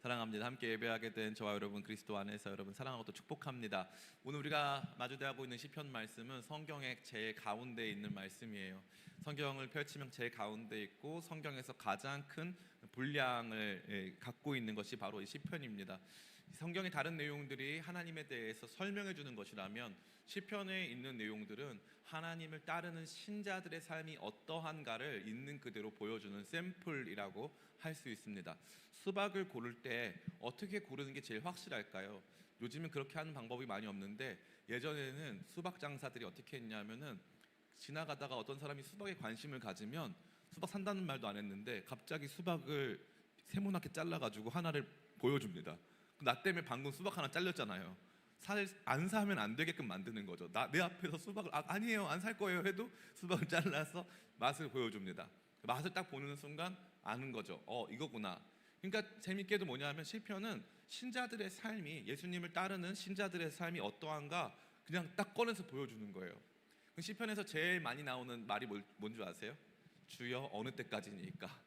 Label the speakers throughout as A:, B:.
A: 사랑합니다. 함께 예배하게 된 저와 여러분 그리스도 안에서 여러분 사랑하고 또 축복합니다. 오늘 우리가 마주대하고 있는 시편 말씀은 성경의 제일 가운데에 있는 말씀이에요. 성경을 펼치면 제일 가운데 있고 성경에서 가장 큰 분량을 갖고 있는 것이 바로 이 시편입니다. 성경의 다른 내용들이 하나님에 대해서 설명해 주는 것이라면 시편에 있는 내용들은 하나님을 따르는 신자들의 삶이 어떠한가를 있는 그대로 보여주는 샘플이라고 할 수 있습니다. 수박을 고를 때 어떻게 고르는 게 제일 확실할까요? 요즘은 그렇게 하는 방법이 많이 없는데 예전에는 수박 장사들이 어떻게 했냐면은 지나가다가 어떤 사람이 수박에 관심을 가지면 수박 산다는 말도 안 했는데 갑자기 수박을 세모나게 잘라가지고 하나를 보여줍니다. 나 때문에 방금 수박 하나 잘렸잖아요. 안 사면 안 되게끔 만드는 거죠. 내 앞에서 수박을 아니에요, 안 살 거예요 해도 수박을 잘라서 맛을 보여줍니다. 맛을 딱 보는 순간 아는 거죠. 이거구나. 그러니까 재밌게도 뭐냐면 시편은 신자들의 삶이, 예수님을 따르는 신자들의 삶이 어떠한가 그냥 딱 꺼내서 보여주는 거예요. 시편에서 제일 많이 나오는 말이 뭔지 아세요? 주여 어느 때까지니까.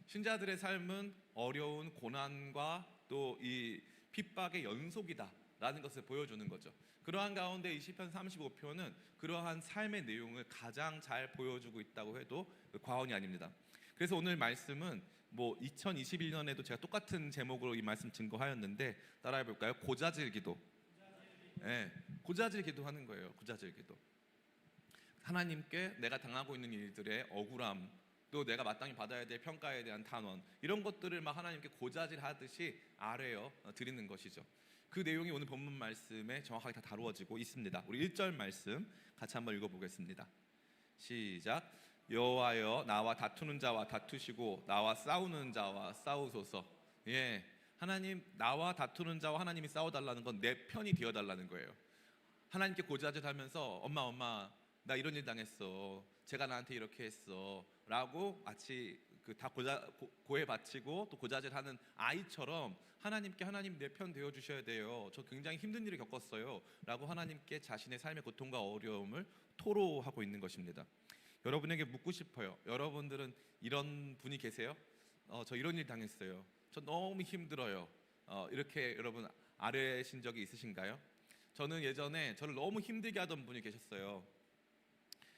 A: 신자들의 삶은 어려운 고난과 또 이 핍박의 연속이다 라는 것을 보여주는 거죠. 그러한 가운데 이 시편 35편은 그러한 삶의 내용을 가장 잘 보여주고 있다고 해도 과언이 아닙니다. 그래서 오늘 말씀은 2021년에도 제가 똑같은 제목으로 이 말씀 증거하였는데 따라해 볼까요? 고자질 기도. 네, 고자질 기도하는 거예요. 고자질 기도. 하나님께 내가 당하고 있는 일들의 억울함, 또 내가 마땅히 받아야 될 평가에 대한 탄원, 이런 것들을 막 하나님께 고자질하듯이 아뢰어 드리는 것이죠. 그 내용이 오늘 본문 말씀에 정확하게 다 다루어지고 있습니다. 우리 1절 말씀 같이 한번 읽어보겠습니다. 시작. 여호와여 나와 다투는 자와 다투시고 나와 싸우는 자와 싸우소서. 예, 하나님, 나와 다투는 자와 하나님이 싸워달라는 건 내 편이 되어달라는 거예요. 하나님께 고자질하면서 엄마 나 이런 일 당했어, 제가 나한테 이렇게 했어 라고 마치 다 고해 바치고 또 고자질하는 아이처럼 하나님께 하나님 내 편 되어 주셔야 돼요, 저 굉장히 힘든 일을 겪었어요 라고 하나님께 자신의 삶의 고통과 어려움을 토로하고 있는 것입니다. 여러분에게 묻고 싶어요. 여러분들은 이런 분이 계세요? 저 이런 일 당했어요, 저 너무 힘들어요, 이렇게 여러분 아뢰신 적이 있으신가요? 저는 예전에 저를 너무 힘들게 하던 분이 계셨어요.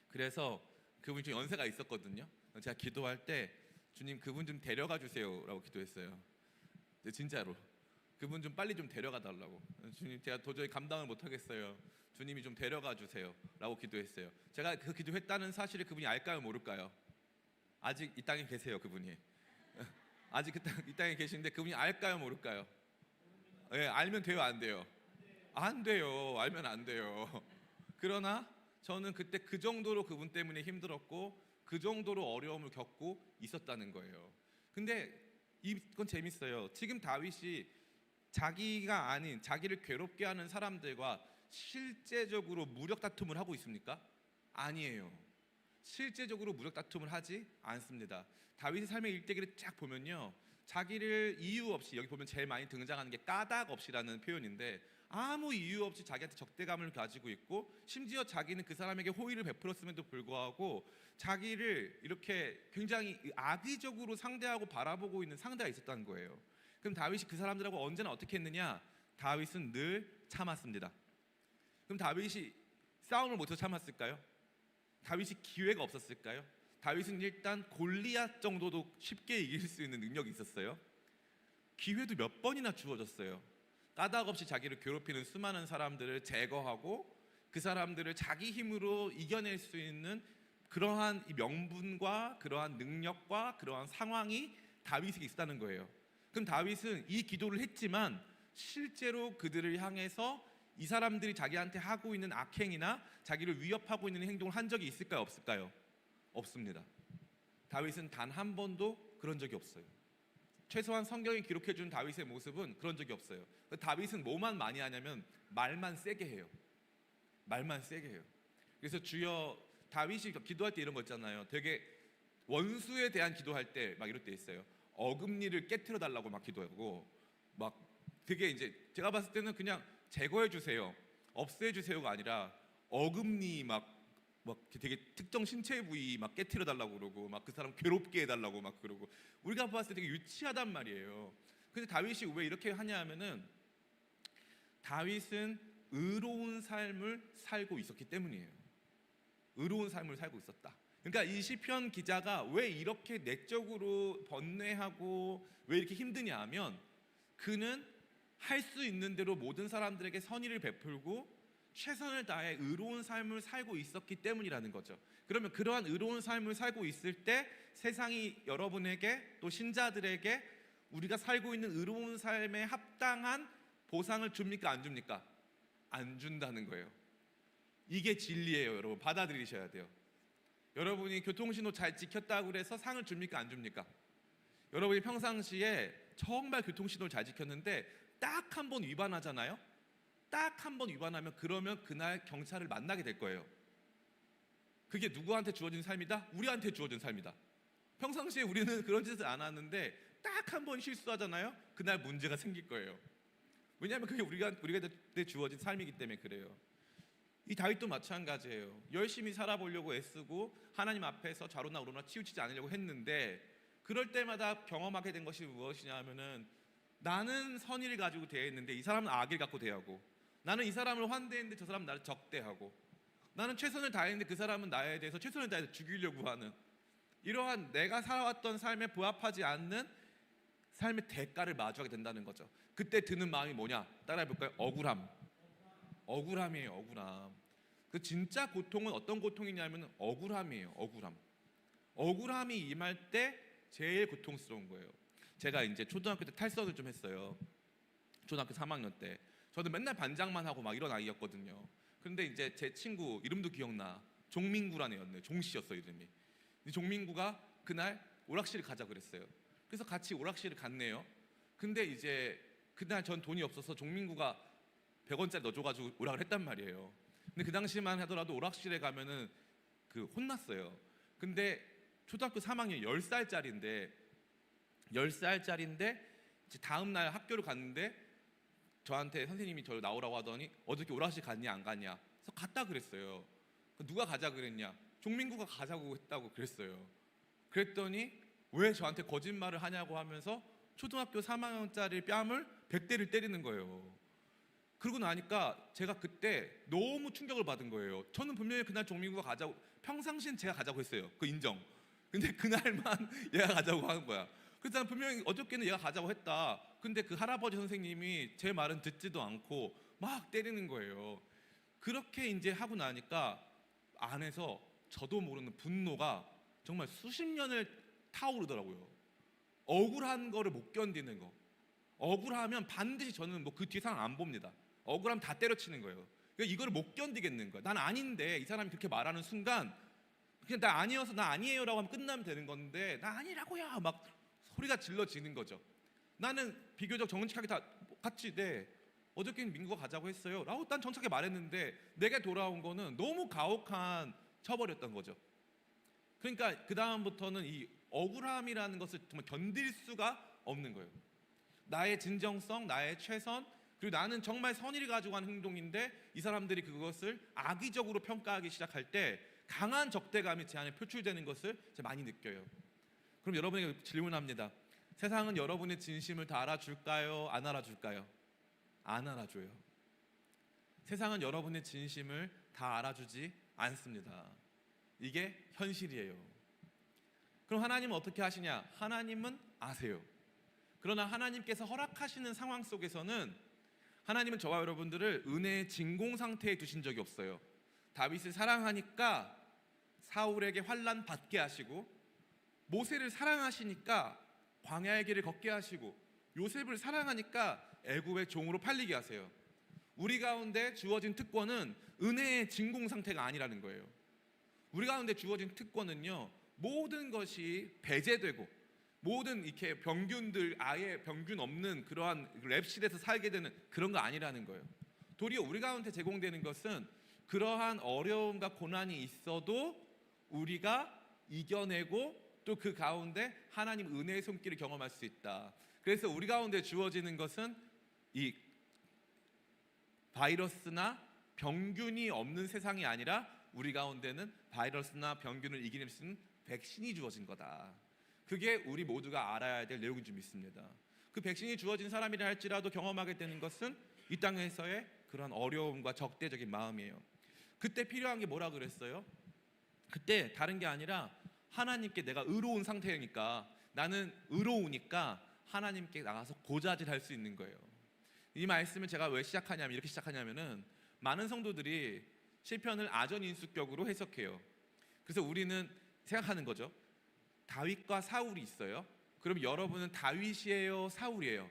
A: 그래서 그분이 좀 연세가 있었거든요. 제가 기도할 때 주님 그분 좀 데려가 주세요 라고 기도했어요. 진짜로 그분 좀 빨리 좀 데려가 달라고. 주님, 제가 도저히 감당을 못 하겠어요, 주님이 좀 데려가 주세요 라고 기도했어요. 제가 그 기도했다는 사실을 그분이 알까요, 모를까요? 아직 이 땅에 계세요. 그분이 아직 이 땅에 계신데 그분이 알까요, 모를까요? 네, 알면 돼요, 안 돼요? 안 돼요. 알면 안 돼요. 그러나 저는 그때 그 정도로 그분 때문에 힘들었고 그 정도로 어려움을 겪고 있었다는 거예요. 근데 이건 재밌어요. 지금 다윗이 자기가 아닌 자기를 괴롭게 하는 사람들과 실제적으로 무력 다툼을 하고 있습니까? 아니에요. 실제적으로 무력 다툼을 하지 않습니다. 다윗의 삶의 일대기를 쫙 보면요, 자기를 이유 없이, 여기 보면 제일 많이 등장하는 게 까닭 없이라는 표현인데 아무 이유 없이 자기한테 적대감을 가지고 있고 심지어 자기는 그 사람에게 호의를 베풀었음에도 불구하고 자기를 이렇게 굉장히 악의적으로 상대하고 바라보고 있는 상대가 있었다는 거예요. 그럼 다윗이 그 사람들하고 언제나 어떻게 했느냐? 다윗은 늘 참았습니다. 그럼 다윗이 싸움을 못해서 참았을까요? 다윗이 기회가 없었을까요? 다윗은 일단 골리앗 정도도 쉽게 이길 수 있는 능력이 있었어요. 기회도 몇 번이나 주어졌어요. 까닭 없이 자기를 괴롭히는 수많은 사람들을 제거하고 그 사람들을 자기 힘으로 이겨낼 수 있는 그러한 명분과 그러한 능력과 그러한 상황이 다윗에게 있었다는 거예요. 그럼 다윗은 이 기도를 했지만 실제로 그들을 향해서 이 사람들이 자기한테 하고 있는 악행이나 자기를 위협하고 있는 행동을 한 적이 있을까요, 없을까요? 없습니다. 다윗은 단 한 번도 그런 적이 없어요. 최소한 성경이 기록해준 다윗의 모습은 그런 적이 없어요. 다윗은 뭐만 많이 하냐면 말만 세게 해요. 말만 세게 해요. 그래서 주여, 다윗이 기도할 때 이런 거 있잖아요. 되게 원수에 대한 기도할 때 막 이럴 때 있어요. 어금니를 깨트려 달라고 막 기도하고 막 되게 이제 제가 봤을 때는 그냥 제거해 주세요, 없애 주세요가 아니라 어금니 막 되게 특정 신체 부위 막 깨트려 달라고 그러고 막 그 사람 괴롭게 해달라고 막 그러고 우리가 봤을 때 되게 유치하단 말이에요. 근데 다윗이 왜 이렇게 하냐 하면은 다윗은 의로운 삶을 살고 있었기 때문이에요. 의로운 삶을 살고 있었다. 그러니까 이 시편 기자가 왜 이렇게 내적으로 번뇌하고 왜 이렇게 힘드냐 하면 그는 할 수 있는 대로 모든 사람들에게 선의를 베풀고 최선을 다해 의로운 삶을 살고 있었기 때문이라는 거죠. 그러면 그러한 의로운 삶을 살고 있을 때 세상이 여러분에게 또 신자들에게 우리가 살고 있는 의로운 삶에 합당한 보상을 줍니까 안 줍니까? 안 준다는 거예요. 이게 진리예요. 여러분 받아들이셔야 돼요. 여러분이 교통신호 잘 지켰다고 그래서 상을 줍니까 안 줍니까? 여러분이 평상시에 정말 교통신호를 잘 지켰는데 딱 한 번 위반하잖아요. 딱 한 번 위반하면 그러면 그날 경찰을 만나게 될 거예요. 그게 누구한테 주어진 삶이다? 우리한테 주어진 삶이다. 평상시에 우리는 그런 짓을 안 하는데 딱 한 번 실수하잖아요. 그날 문제가 생길 거예요. 왜냐하면 그게 우리가 주어진 삶이기 때문에 그래요. 이 다윗도 마찬가지예요. 열심히 살아보려고 애쓰고 하나님 앞에서 좌로나 우로나 치우치지 않으려고 했는데 그럴 때마다 경험하게 된 것이 무엇이냐 하면은 나는 선의를 가지고 대했는데 이 사람은 악을 갖고 대하고, 나는 이 사람을 환대했는데 저 사람은 나를 적대하고, 나는 최선을 다했는데 그 사람은 나에 대해서 최선을 다해서 죽이려고 하는, 이러한 내가 살아왔던 삶에 부합하지 않는 삶의 대가를 마주하게 된다는 거죠. 그때 드는 마음이 뭐냐? 따라해볼까요? 억울함. 억울함이에요. 억울함. 그 진짜 고통은 어떤 고통이냐면 억울함이에요. 억울함. 억울함이 임할 때 제일 고통스러운 거예요. 제가 이제 초등학교 때 탈선을 좀 했어요. 초등학교 3학년 때. 저는 맨날 반장만 하고 막 이런 아이였거든요. 그런데 이제 제 친구 이름도 기억나. 종민구라는 애였네요. 종씨였어 이름이. 종민구가 그날 오락실을 가자 그랬어요. 그래서 같이 오락실을 갔네요. 근데 이제 그날 전 돈이 없어서 종민구가 100원짜리 넣어줘가지고 오락을 했단 말이에요. 근데 그 당시만 하더라도 오락실에 가면은 그 혼났어요. 근데 초등학교 3학년 10살짜리인데 이제 다음 날 학교를 갔는데 저한테 선생님이 저를 나오라고 하더니 어저께 오락실 갔냐 안 갔냐. 그래서 갔다 그랬어요. 누가 가자 그랬냐? 종민구가 가자고 했다고 그랬어요. 그랬더니 왜 저한테 거짓말을 하냐고 하면서 초등학교 3학년짜리 뺨을 100대를 때리는 거예요. 그러고 나니까 제가 그때 너무 충격을 받은 거예요. 저는 분명히 그날 종민구가 가자고, 평상시엔 제가 가자고 했어요. 그 인정. 근데 그날만 얘가 가자고 하는 거야. 그래서 난 분명히 어저께는 얘가 가자고 했다. 근데 그 할아버지 선생님이 제 말은 듣지도 않고 막 때리는 거예요. 그렇게 이제 하고 나니까 안에서 저도 모르는 분노가 정말 수십 년을 타오르더라고요. 억울한 거를 못 견디는 거. 억울하면 반드시 저는 뭐 그 뒤 상황 안 봅니다. 억울하면 다 때려치는 거예요. 그러니까 이거를 못 견디겠는 거예요. 난 아닌데 이 사람이 그렇게 말하는 순간 그냥 나 아니어서 나 아니에요라고 하면 끝나면 되는 건데 나 아니라고요 막 소리가 질러지는 거죠. 나는 비교적 정직하게 다 같이 어저께는 민구가 가자고 했어요 라고 난 정직하게 말했는데 내게 돌아온 거는 너무 가혹한 처벌이었던 거죠. 그러니까 그 다음부터는 이 억울함이라는 것을 정말 견딜 수가 없는 거예요. 나의 진정성, 나의 최선, 그리고 나는 정말 선의를 가지고 한 행동인데 이 사람들이 그것을 악의적으로 평가하기 시작할 때 강한 적대감이 제 안에 표출되는 것을 제가 많이 느껴요. 그럼 여러분에게 질문합니다. 세상은 여러분의 진심을 다 알아줄까요? 안 알아줄까요? 안 알아줘요. 세상은 여러분의 진심을 다 알아주지 않습니다. 이게 현실이에요. 그럼 하나님은 어떻게 하시냐? 하나님은 아세요. 그러나 하나님께서 허락하시는 상황 속에서는 하나님은 저와 여러분들을 은혜의 진공 상태에 두신 적이 없어요. 다윗을 사랑하니까 사울에게 환난 받게 하시고, 모세를 사랑하시니까 광야의 길을 걷게 하시고, 요셉을 사랑하니까 애굽의 종으로 팔리게 하세요. 우리 가운데 주어진 특권은 은혜의 진공 상태가 아니라는 거예요. 우리 가운데 주어진 특권은요, 모든 것이 배제되고 모든 이렇게 병균들 아예 병균 없는 그러한 랩실에서 살게 되는 그런 거 아니라는 거예요. 도리어 우리 가운데 제공되는 것은 그러한 어려움과 고난이 있어도 우리가 이겨내고 또 그 가운데 하나님 은혜의 손길을 경험할 수 있다. 그래서 우리 가운데 주어지는 것은 이 바이러스나 병균이 없는 세상이 아니라 우리 가운데는 바이러스나 병균을 이겨낼 수 있는 백신이 주어진 거다. 그게 우리 모두가 알아야 될 내용인 줄 믿습니다. 그 백신이 주어진 사람이라 할지라도 경험하게 되는 것은 이 땅에서의 그런 어려움과 적대적인 마음이에요. 그때 필요한 게 뭐라 그랬어요? 그때 다른 게 아니라 하나님께 내가 의로운 상태니까, 나는 의로우니까 하나님께 나가서 고자질할 수 있는 거예요. 이 말씀을 제가 왜 시작하냐면, 이렇게 시작하냐면은 많은 성도들이 시편을 아전인수격으로 해석해요. 그래서 우리는 생각하는 거죠. 다윗과 사울이 있어요. 그럼 여러분은 다윗이에요, 사울이에요?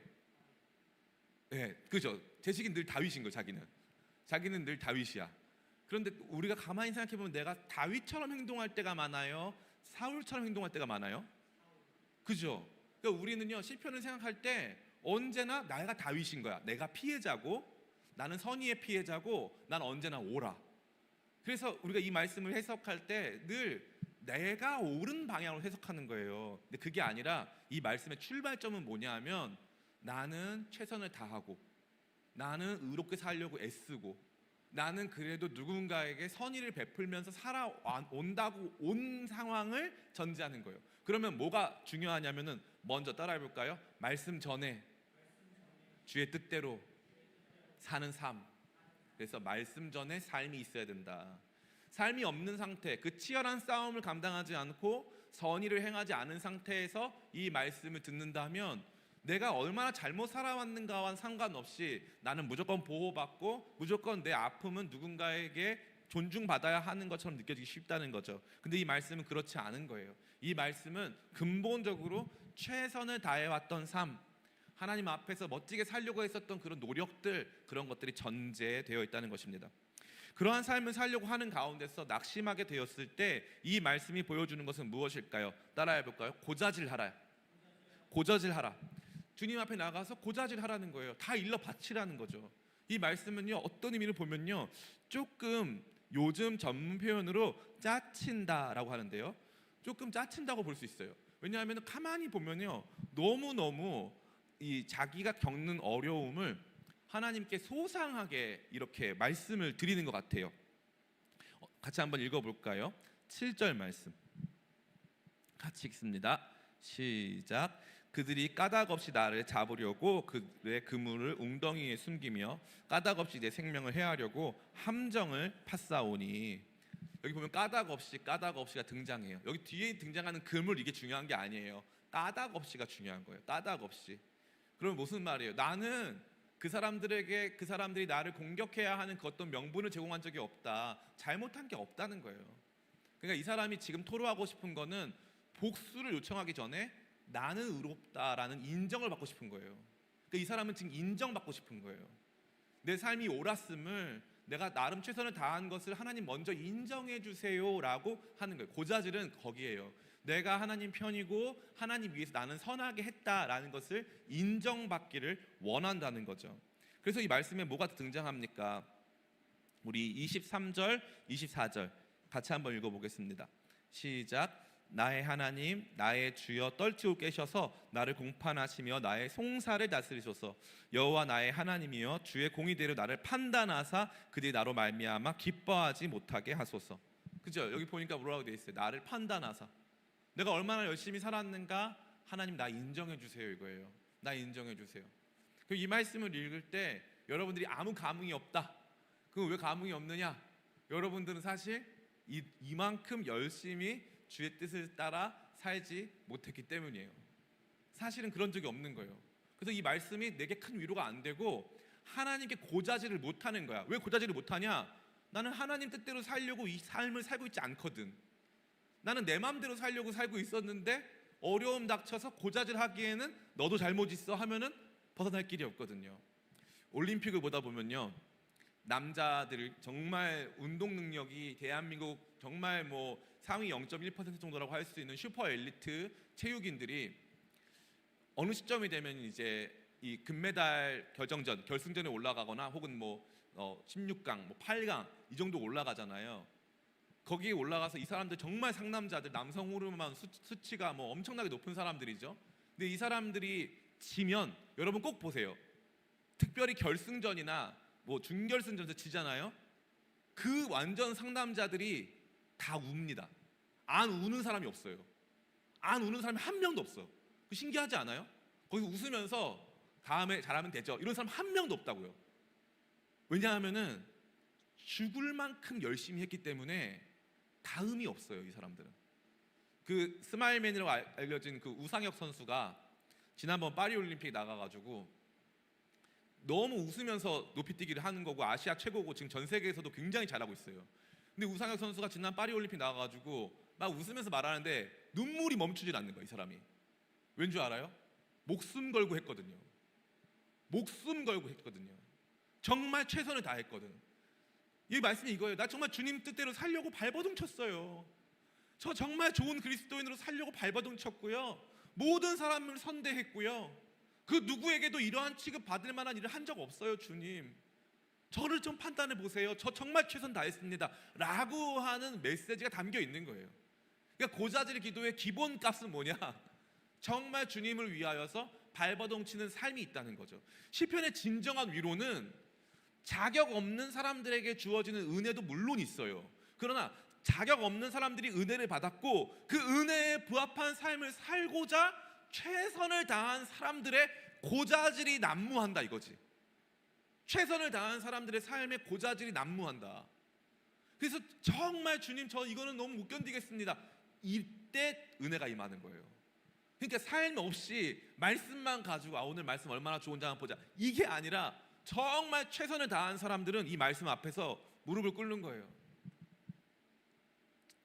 A: 네, 그죠? 제식이 늘 다윗인 거예요. 자기는 늘 다윗이야. 그런데 우리가 가만히 생각해 보면 내가 다윗처럼 행동할 때가 많아요, 사울처럼 행동할 때가 많아요? 그죠? 그러니까 우리는요, 시편을 생각할 때 언제나 내가 다윗인 거야. 내가 피해자고, 나는 선의의 피해자고, 난 언제나 오라. 그래서 우리가 이 말씀을 해석할 때 늘 내가 옳은 방향으로 해석하는 거예요. 근데 그게 아니라 이 말씀의 출발점은 뭐냐 하면, 나는 최선을 다하고, 나는 의롭게 살려고 애쓰고, 나는 그래도 누군가에게 선의를 베풀면서 살아온다고 온 상황을 전제하는 거예요. 그러면 뭐가 중요하냐면은, 먼저 따라해 볼까요? 말씀 전에 주의 뜻대로 사는 삶. 그래서 말씀 전에 삶이 있어야 된다. 삶이 없는 상태, 그 치열한 싸움을 감당하지 않고 선의를 행하지 않은 상태에서 이 말씀을 듣는다면, 내가 얼마나 잘못 살아왔는가와 상관없이 나는 무조건 보호받고 무조건 내 아픔은 누군가에게 존중받아야 하는 것처럼 느껴지기 쉽다는 거죠. 근데 이 말씀은 그렇지 않은 거예요. 이 말씀은 근본적으로 최선을 다해왔던 삶, 하나님 앞에서 멋지게 살려고 했었던 그런 노력들, 그런 것들이 전제되어 있다는 것입니다. 그러한 삶을 살려고 하는 가운데서 낙심하게 되었을 때 이 말씀이 보여주는 것은 무엇일까요? 따라해 볼까요? 고자질하라. 고자질하라. 주님 앞에 나가서 고자질하라는 거예요. 다 일러 바치라는 거죠. 이 말씀은요, 어떤 의미를 보면요, 조금 요즘 전문 표현으로 짜친다라고 하는데요, 조금 짜친다고 볼 수 있어요. 왜냐하면 가만히 보면요, 너무너무 이 자기가 겪는 어려움을 하나님께 소상하게 이렇게 말씀을 드리는 것 같아요. 같이 한번 읽어볼까요? 7절 말씀 같이 읽습니다. 시작. 그들이 까닭 없이 나를 잡으려고 그의 그물을 웅덩이에 숨기며 까닭 없이 내 생명을 해하려고 함정을 팠사오니. 여기 보면 까닭 없이가 등장해요. 여기 뒤에 등장하는 그물, 이게 중요한 게 아니에요. 까닭 없이가 중요한 거예요. 까닭 없이. 그럼 무슨 말이에요? 나는 그 사람들이 나를 공격해야 하는 그 어떤 명분을 제공한 적이 없다. 잘못한 게 없다는 거예요. 그러니까 이 사람이 지금 토로하고 싶은 거는 복수를 요청하기 전에 나는 의롭다라는 인정을 받고 싶은 거예요. 그러니까 이 사람은 지금 인정받고 싶은 거예요. 내 삶이 옳았음을, 내가 나름 최선을 다한 것을 하나님 먼저 인정해 주세요라고 하는 거예요. 고자질은 거기에요. 내가 하나님 편이고 하나님 위해서 나는 선하게 했다라는 것을 인정받기를 원한다는 거죠. 그래서 이 말씀에 뭐가 등장합니까? 우리 23절, 24절 같이 한번 읽어보겠습니다. 시작. 나의 하나님, 나의 주여 떨치고 계셔서 나를 공판하시며 나의 송사를 다스리소서. 여호와 나의 하나님이여 주의 공의대로 나를 판단하사 그들이 나로 말미암아 기뻐하지 못하게 하소서. 그죠? 여기 보니까 뭐라고 되어 있어요? 나를 판단하사. 내가 얼마나 열심히 살았는가, 하나님 나 인정해 주세요, 이거예요. 나 인정해 주세요. 그럼 이 말씀을 읽을 때 여러분들이 아무 감흥이 없다. 그럼 왜 감흥이 없느냐? 여러분들은 사실 이만큼 열심히 주의 뜻을 따라 살지 못했기 때문이에요. 사실은 그런 적이 없는 거예요. 그래서 이 말씀이 내게 큰 위로가 안 되고 하나님께 고자질을 못하는 거야. 왜 고자질을 못하냐? 나는 하나님 뜻대로 살려고 이 삶을 살고 있지 않거든. 나는 내 마음대로 살려고 살고 있었는데 어려움 닥쳐서 고자질하기에는 너도 잘못 있어 하면은 벗어날 길이 없거든요. 올림픽을 보다 보면요, 남자들 정말 운동 능력이 대한민국 정말 뭐 상위 0.1% 정도라고 할 수 있는 슈퍼 엘리트 체육인들이 어느 시점이 되면 이제 이 금메달 결정전, 결승전에 올라가거나 혹은 뭐 16강, 뭐 8강 이 정도 올라가잖아요. 거기에 올라가서 이 사람들 정말 상남자들, 남성 호르몬 수치가 뭐 엄청나게 높은 사람들이죠. 근데 이 사람들이 지면 여러분 꼭 보세요. 특별히 결승전이나 뭐 준결승전에서 지잖아요. 그 완전 상남자들이 다 웁니다. 안 우는 사람이 없어요. 안 우는 사람이 한 명도 없어. 신기하지 않아요? 거기서 웃으면서 다음에 잘하면 되죠, 이런 사람 한 명도 없다고요. 왜냐하면은 죽을 만큼 열심히 했기 때문에 다음이 없어요. 이 사람들은. 그 스마일맨이라고 알려진 그 우상혁 선수가 지난번 파리올림픽 나가가지고 너무 웃으면서 높이뛰기를 하는 거고 아시아 최고고 지금 전 세계에서도 굉장히 잘하고 있어요. 근데 우상혁 선수가 지난 파리올림픽 나가가지고 막 웃으면서 말하는데 눈물이 멈추질 않는 거예요. 이 사람이. 왠 줄 알아요? 목숨 걸고 했거든요. 목숨 걸고 했거든요. 정말 최선을 다했거든. 이 말씀이 이거예요. 나 정말 주님 뜻대로 살려고 발버둥 쳤어요. 저 정말 좋은 그리스도인으로 살려고 발버둥 쳤고요. 모든 사람을 선대했고요. 그 누구에게도 이러한 취급 받을 만한 일을 한 적 없어요. 주님, 저를 좀 판단해 보세요. 저 정말 최선 다했습니다 라고 하는 메시지가 담겨 있는 거예요. 그러니까 고자질 기도의 기본값은 뭐냐? 정말 주님을 위하여서 발버둥 치는 삶이 있다는 거죠. 시편의 진정한 위로는 자격 없는 사람들에게 주어지는 은혜도 물론 있어요. 그러나 자격 없는 사람들이 은혜를 받았고 그 은혜에 부합한 삶을 살고자 최선을 다한 사람들의 고자질이 난무한다 이거지. 최선을 다한 사람들의 삶의 고자질이 난무한다. 그래서 정말 주님, 저 이거는 너무 못 견디겠습니다. 이때 은혜가 임하는 거예요. 그러니까 삶 없이 말씀만 가지고 오늘 말씀 얼마나 좋은지 한번 보자, 이게 아니라 정말 최선을 다한 사람들은 이 말씀 앞에서 무릎을 꿇는 거예요.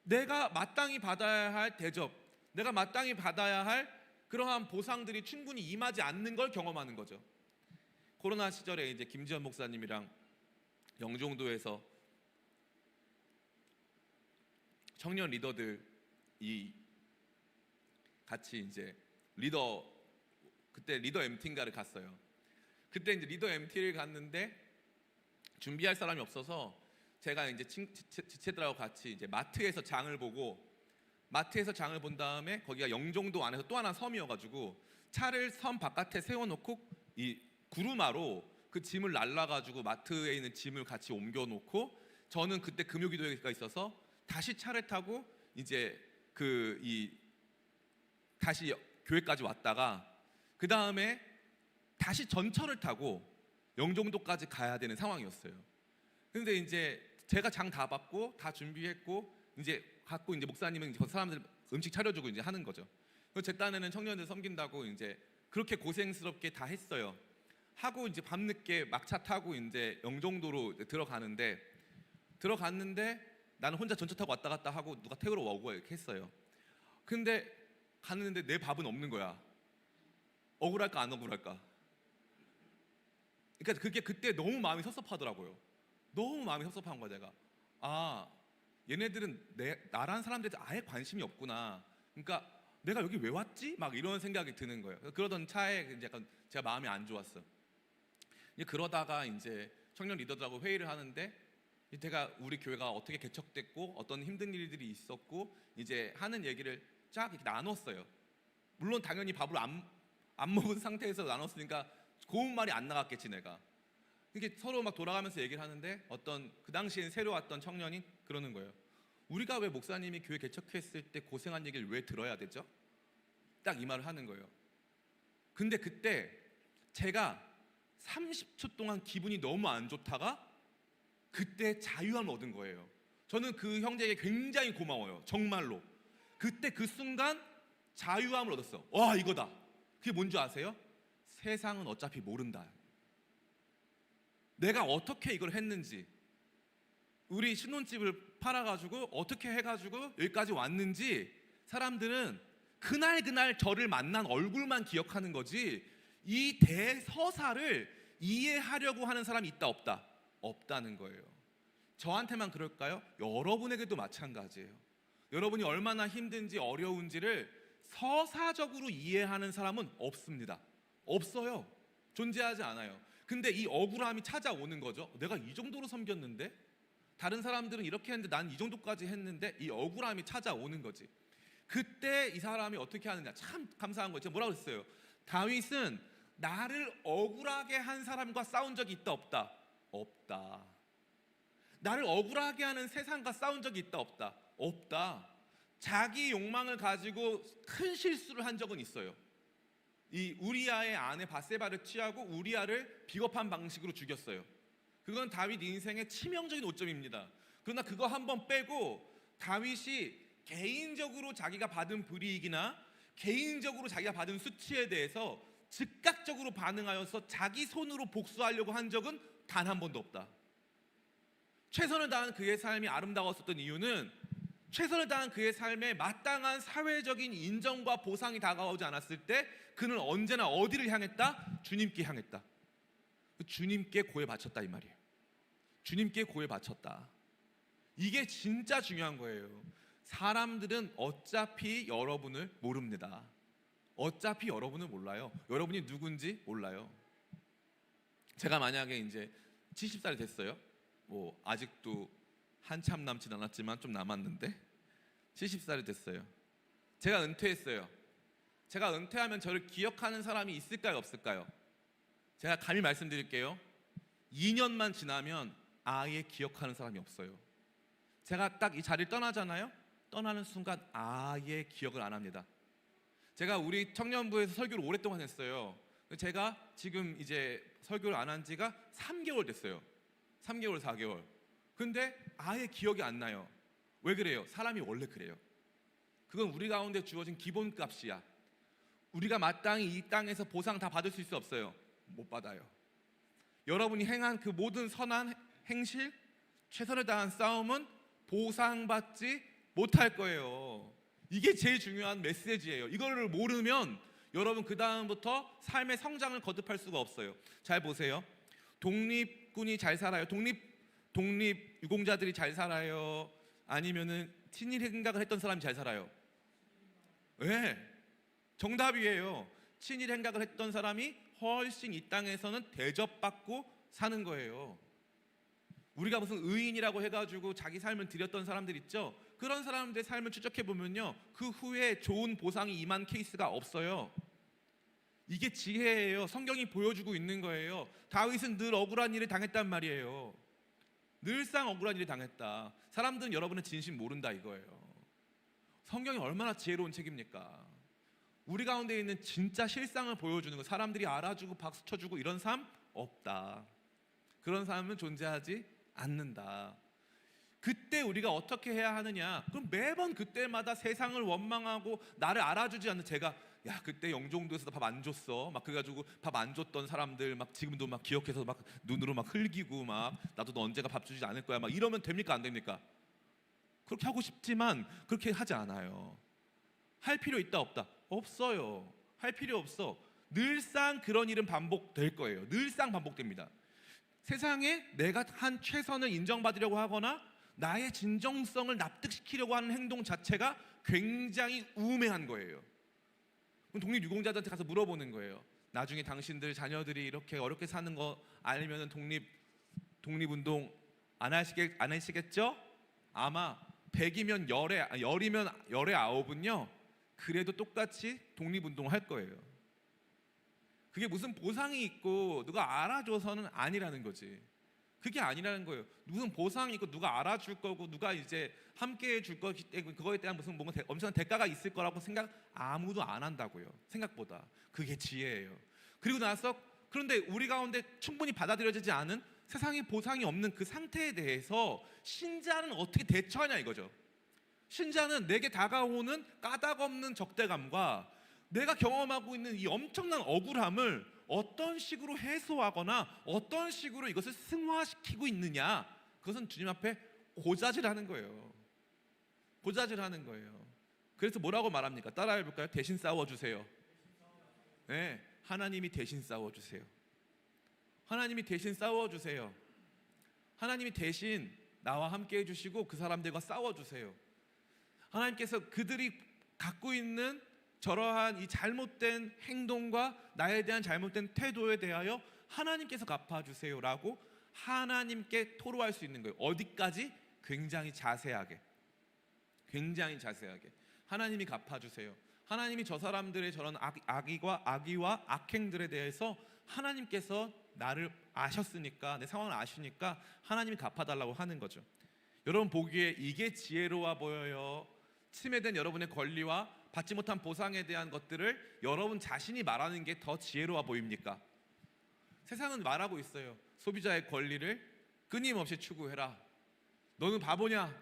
A: 내가 마땅히 받아야 할 대접, 내가 마땅히 받아야 할 그러한 보상들이 충분히 임하지 않는 걸 경험하는 거죠. 코로나 시절에 이제 김지현 목사님이랑 영종도에서 청년 리더들이 같이 이제 그때 리더 MT인가를 갔어요. 그때 이제 리더 MT를 갔는데 준비할 사람이 없어서 제가 이제 지체들하고 같이 이제 마트에서 장을 보고, 마트에서 장을 본 다음에 거기가 영종도 안에서 또 하나 섬이어가지고 차를 섬 바깥에 세워놓고 이 구루마로 그 짐을 날라가지고 마트에 있는 짐을 같이 옮겨놓고, 저는 그때 금요기도회가 있어서 다시 차를 타고 이제 다시 교회까지 왔다가 그 다음에 다시 전철을 타고 영종도까지 가야 되는 상황이었어요. 근데 이제 제가 장 다 받고 다 준비했고 이제 갖고 이제 목사님은 그 사람들 음식 차려주고 이제 하는 거죠. 제 딴에는 청년들 섬긴다고 이제 그렇게 고생스럽게 다 했어요. 하고 이제 밤늦게 막차 타고 이제 영종도로 들어갔는데 나는 혼자 전철 타고 왔다 갔다 하고 누가 태우러 오고 이렇게 했어요. 근데 갔는데 내 밥은 없는 거야. 억울할까 안 억울할까? 그러니까 그게 그때 너무 마음이 섭섭하더라고요. 너무 마음이 섭섭한 거야. 내가 얘네들은 나란 사람들한테 아예 관심이 없구나. 그러니까 내가 여기 왜 왔지? 막 이런 생각이 드는 거예요. 그러던 차에 이제 약간 제가 마음이 안 좋았어. 이제 그러다가 이제 청년 리더들하고 회의를 하는데 제가 우리 교회가 어떻게 개척됐고 어떤 힘든 일들이 있었고 이제 하는 얘기를 쫙 이렇게 나눴어요. 물론 당연히 밥을 안 먹은 상태에서 나눴으니까 고운 말이 안 나갔겠지 내가. 이렇게 서로 막 돌아가면서 얘기를 하는데 어떤 그 당시엔 새로 왔던 청년이 그러는 거예요. 우리가 왜 목사님이 교회 개척했을 때 고생한 얘기를 왜 들어야 되죠? 딱 이 말을 하는 거예요. 근데 그때 제가 30초 동안 기분이 너무 안 좋다가 그때 자유함을 얻은 거예요. 저는 그 형제에게 굉장히 고마워요. 정말로. 그때 그 순간 자유함을 얻었어. 와, 이거다. 그게 뭔지 아세요? 세상은 어차피 모른다. 내가 어떻게 이걸 했는지, 우리 신혼집을 팔아가지고 어떻게 해가지고 여기까지 왔는지 사람들은 그날 저를 만난 얼굴만 기억하는 거지 이 대서사를 이해하려고 하는 사람이 있다 없다? 없다는 거예요. 저한테만 그럴까요? 여러분에게도 마찬가지예요. 여러분이 얼마나 힘든지 어려운지를 서사적으로 이해하는 사람은 없습니다. 없어요. 존재하지 않아요. 근데 이 억울함이 찾아오는 거죠. 내가 이 정도로 섬겼는데, 다른 사람들은 이렇게 했는데 난 이 정도까지 했는데, 이 억울함이 찾아오는 거지. 그때 이 사람이 어떻게 하느냐, 참 감사한 거죠. 뭐라고 했어요? 다윗은 나를 억울하게 한 사람과 싸운 적이 있다 없다? 없다. 나를 억울하게 하는 세상과 싸운 적이 있다 없다? 없다. 자기 욕망을 가지고 큰 실수를 한 적은 있어요. 이 우리아의 아내 밧세바를 취하고 우리아를 비겁한 방식으로 죽였어요. 그건 다윗 인생의 치명적인 오점입니다. 그러나 그거 한번 빼고 다윗이 개인적으로 자기가 받은 불이익이나 개인적으로 자기가 받은 수치에 대해서 즉각적으로 반응하여서 자기 손으로 복수하려고 한 적은 단 한 번도 없다. 최선을 다한 그의 삶이 아름다웠었던 이유는 최선을 다한 그의 삶에 마땅한 사회적인 인정과 보상이 다가오지 않았을 때 그는 언제나 어디를 향했다? 주님께 향했다. 주님께 고해 바쳤다 이 말이에요. 주님께 고해 바쳤다. 이게 진짜 중요한 거예요. 사람들은 어차피 여러분을 모릅니다. 어차피 여러분을 몰라요. 여러분이 누군지 몰라요. 제가 만약에 이제 70살이 됐어요. 뭐 아직도 한참 남진 않았지만 좀 남았는데 70살이 됐어요. 제가 은퇴했어요. 제가 은퇴하면 저를 기억하는 사람이 있을까요, 없을까요? 제가 감히 말씀드릴게요. 2년만 지나면 아예 기억하는 사람이 없어요. 제가 딱 이 자리를 떠나잖아요. 떠나는 순간 아예 기억을 안 합니다. 제가 우리 청년부에서 설교를 오랫동안 했어요. 제가 지금 이제 설교를 안 한 지가 3개월 됐어요. 3개월, 4개월. 근데 아예 기억이 안 나요. 왜 그래요? 사람이 원래 그래요. 그건 우리 가운데 주어진 기본값이야. 우리가 마땅히 이 땅에서 보상 다 받을 수 있어 없어요? 못 받아요. 여러분이 행한 그 모든 선한 행실, 최선을 다한 싸움은 보상받지 못할 거예요. 이게 제일 중요한 메시지예요. 이거를 모르면 여러분 그 다음부터 삶의 성장을 거듭할 수가 없어요. 잘 보세요. 독립군이 잘 살아요? 독립 유공자들이 잘 살아요? 아니면은 친일 행각을 했던 사람이 잘 살아요? 네, 정답이에요. 친일 행각을 했던 사람이 훨씬 이 땅에서는 대접받고 사는 거예요. 우리가 무슨 의인이라고 해가지고 자기 삶을 드렸던 사람들 있죠? 그런 사람들의 삶을 추적해 보면요, 그 후에 좋은 보상이 임한 케이스가 없어요. 이게 지혜예요. 성경이 보여주고 있는 거예요. 다윗은 늘 억울한 일을 당했단 말이에요. 늘상 억울한 일을 당했다. 사람들은 여러분의 진심 모른다 이거예요. 성경이 얼마나 지혜로운 책입니까? 우리 가운데 있는 진짜 실상을 보여주는 거. 사람들이 알아주고 박수 쳐주고 이런 삶 없다. 그런 삶은 존재하지 않는다. 그때 우리가 어떻게 해야 하느냐? 그럼 매번 그때마다 세상을 원망하고 나를 알아주지 않는 제가 야 그때 영종도에서 밥 안 줬어 막 그래가지고 밥 안 줬던 사람들 막 지금도 막 기억해서 막 눈으로 막 흘기고 막 나도 너 언제가 밥 주지 않을 거야 막 이러면 됩니까 안 됩니까? 그렇게 하고 싶지만 그렇게 하지 않아요. 할 필요 있다 없다? 없어요. 할 필요 없어. 늘상 그런 일은 반복될 거예요. 늘상 반복됩니다. 세상에 내가 한 최선을 인정받으려고 하거나 나의 진정성을 납득시키려고 하는 행동 자체가 굉장히 우매한 거예요. 그럼 독립유공자들한테 가서 물어보는 거예요. 나중에 당신들 자녀들이 이렇게 어렵게 사는 거 알면은 독립운동 안 하시겠죠? 아마 100이면 열이면 열의 9은요 그래도 똑같이 독립운동을 할 거예요. 그게 무슨 보상이 있고 누가 알아줘서는 아니라는 거지. 그게 아니라는 거예요. 무슨 보상이 있고 누가 알아줄 거고 누가 이제 함께 해줄 거기 때문에 그거에 대한 무슨 뭔가 엄청난 대가가 있을 거라고 생각 아무도 안 한다고요. 생각보다. 그게 지혜예요. 그리고 나서 그런데 우리 가운데 충분히 받아들여지지 않은 세상에 보상이 없는 그 상태에 대해서 신자는 어떻게 대처하냐 이거죠. 신자는 내게 다가오는 까닭없는 적대감과 내가 경험하고 있는 이 엄청난 억울함을 어떤 식으로 해소하거나 어떤 식으로 이것을 승화시키고 있느냐, 그것은 주님 앞에 고자질하는 거예요. 고자질하는 거예요. 그래서 뭐라고 말합니까? 따라해 볼까요? 대신 싸워주세요. 네, 하나님이 대신 싸워주세요. 하나님이 대신 싸워주세요. 하나님이 대신 나와 함께 해주시고 그 사람들과 싸워주세요. 하나님께서 그들이 갖고 있는 저러한 이 잘못된 행동과 나에 대한 잘못된 태도에 대하여 하나님께서 갚아주세요라고 하나님께 토로할 수 있는 거예요. 어디까지? 굉장히 자세하게 하나님이 갚아주세요. 하나님이 저 사람들의 저런 악의와 악행들에 대해서 하나님께서 나를 아셨으니까, 내 상황을 아시니까 하나님이 갚아달라고 하는 거죠. 여러분 보기에 이게 지혜로워 보여요? 침해된 여러분의 권리와 받지 못한 보상에 대한 것들을 여러분 자신이 말하는 게 더 지혜로워 보입니까? 세상은 말하고 있어요. 소비자의 권리를 끊임없이 추구해라. 너는 바보냐?